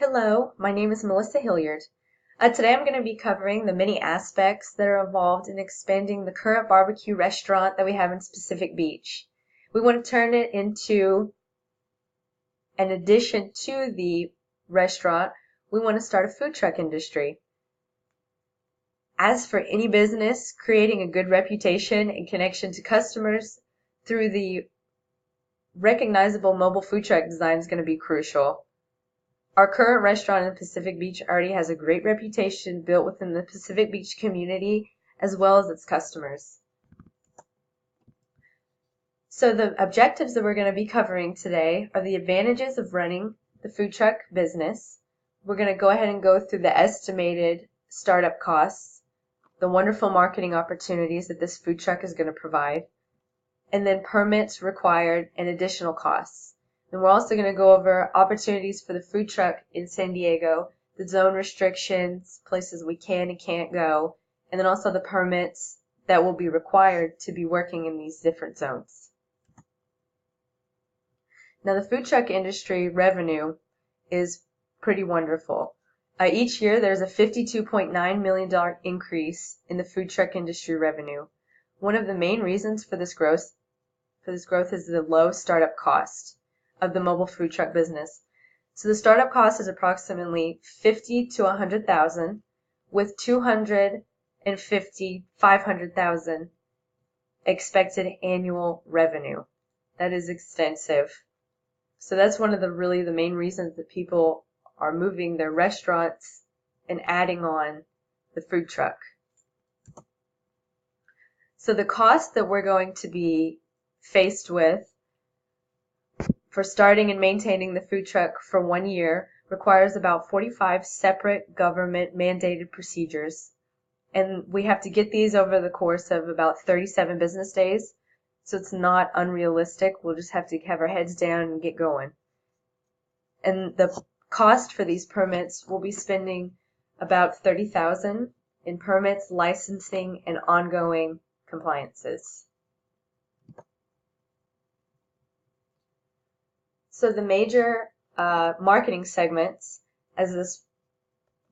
Hello, my name is Melissa Hilliard. Today I'm going to be covering the many aspects that are involved in expanding the current barbecue restaurant that we have in Pacific Beach. We want to turn it into an addition to the restaurant. We want to start a food truck industry. As for any business, creating a good reputation and connection to customers through the recognizable mobile food truck design is going to be crucial. Our current restaurant in Pacific Beach already has a great reputation built within the Pacific Beach community as well as its customers. So the objectives that we're going to be covering today are the advantages of running the food truck business. We're going to go ahead and go through the estimated startup costs, the wonderful marketing opportunities that this food truck is going to provide, and then permits required and additional costs. And we're also going to go over opportunities for the food truck in San Diego, the zone restrictions, places we can and can't go, and then also the permits that will be required to be working in these different zones. Now, the food truck industry revenue is pretty wonderful. Each year, there's a $52.9 million increase in the food truck industry revenue. One of the main reasons for this growth is the low startup cost of the mobile food truck business. So the startup cost is approximately $50,000 to $100,000, with $250,000 to $500,000 expected annual revenue. That is extensive. So that's one of the main reasons that people are moving their restaurants and adding on the food truck. So the cost that we're going to be faced with for starting and maintaining the food truck for 1 year requires about 45 separate government mandated procedures. And we have to get these over the course of about 37 business days. So it's not unrealistic. We'll just have to have our heads down and get going. And the cost for these permits, we'll be spending about $30,000 in permits, licensing, and ongoing compliances. So the major marketing segments, as this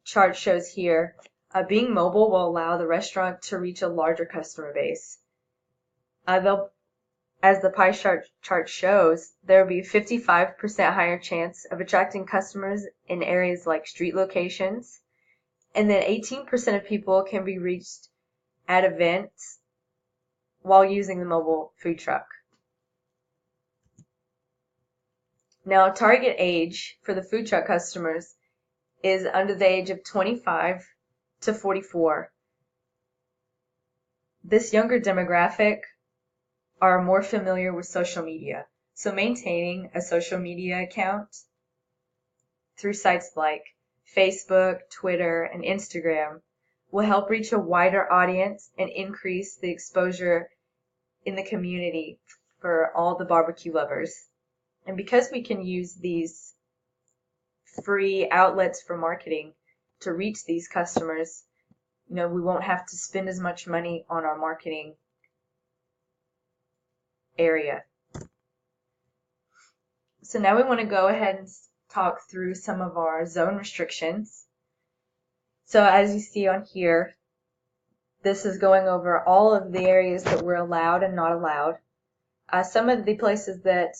chart shows here, being mobile will allow the restaurant to reach a larger customer base. As the pie chart shows, there will be a 55% higher chance of attracting customers in areas like street locations, and then 18% of people can be reached at events while using the mobile food truck. Now, target age for the food truck customers is under the age of 25 to 44. This younger demographic are more familiar with social media. So maintaining a social media account through sites like Facebook, Twitter, and Instagram will help reach a wider audience and increase the exposure in the community for all the barbecue lovers. And because we can use these free outlets for marketing to reach these customers, we won't have to spend as much money on our marketing area. So now we want to go ahead and talk through some of our zone restrictions. So as you see on here, this is going over all of the areas that we're allowed and not allowed. Some of the places that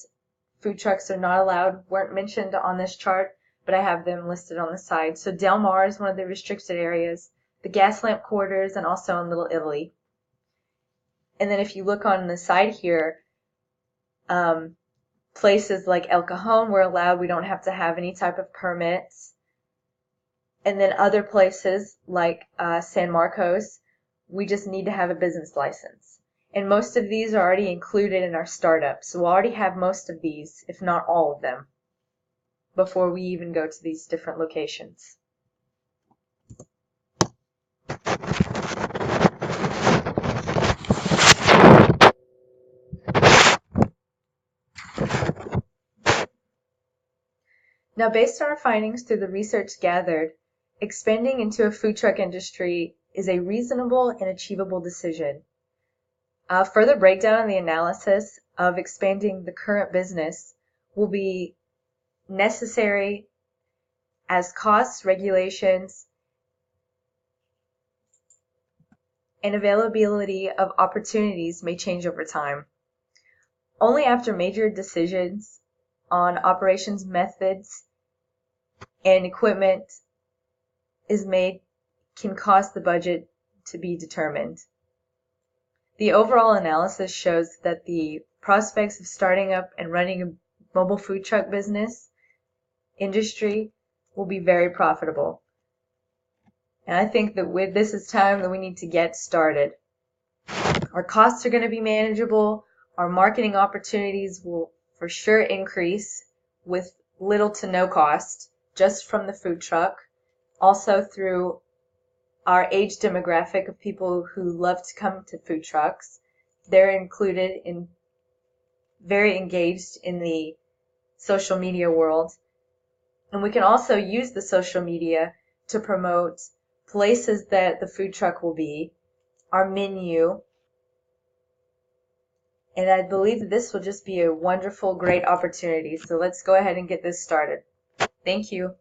food trucks are not allowed weren't mentioned on this chart, but I have them listed on the side. So Del Mar is one of the restricted areas, the Gaslamp Quarters, and also in Little Italy. And then if you look on the side here, places like El Cajon we're allowed. We don't have to have any type of permits. And then other places like San Marcos, we just need to have a business license. And most of these are already included in our startup. So we'll already have most of these, if not all of them, before we even go to these different locations. Now, based on our findings through the research gathered, expanding into a food truck industry is a reasonable and achievable decision. Further breakdown on the analysis of expanding the current business will be necessary as costs, regulations, and availability of opportunities may change over time. Only after major decisions on operations methods and equipment is made can cause the budget to be determined. The overall analysis shows that the prospects of starting up and running a mobile food truck business industry will be very profitable. And I think that with this is time that we need to get started. Our costs are going to be manageable. Our marketing opportunities will for sure increase with little to no cost just from the food truck. Also through our age demographic of people who love to come to food trucks. They're included in very engaged in the social media world. And we can also use the social media to promote places that the food truck will be, our menu, and I believe that this will just be a wonderful, great opportunity. So let's go ahead and get this started. Thank you.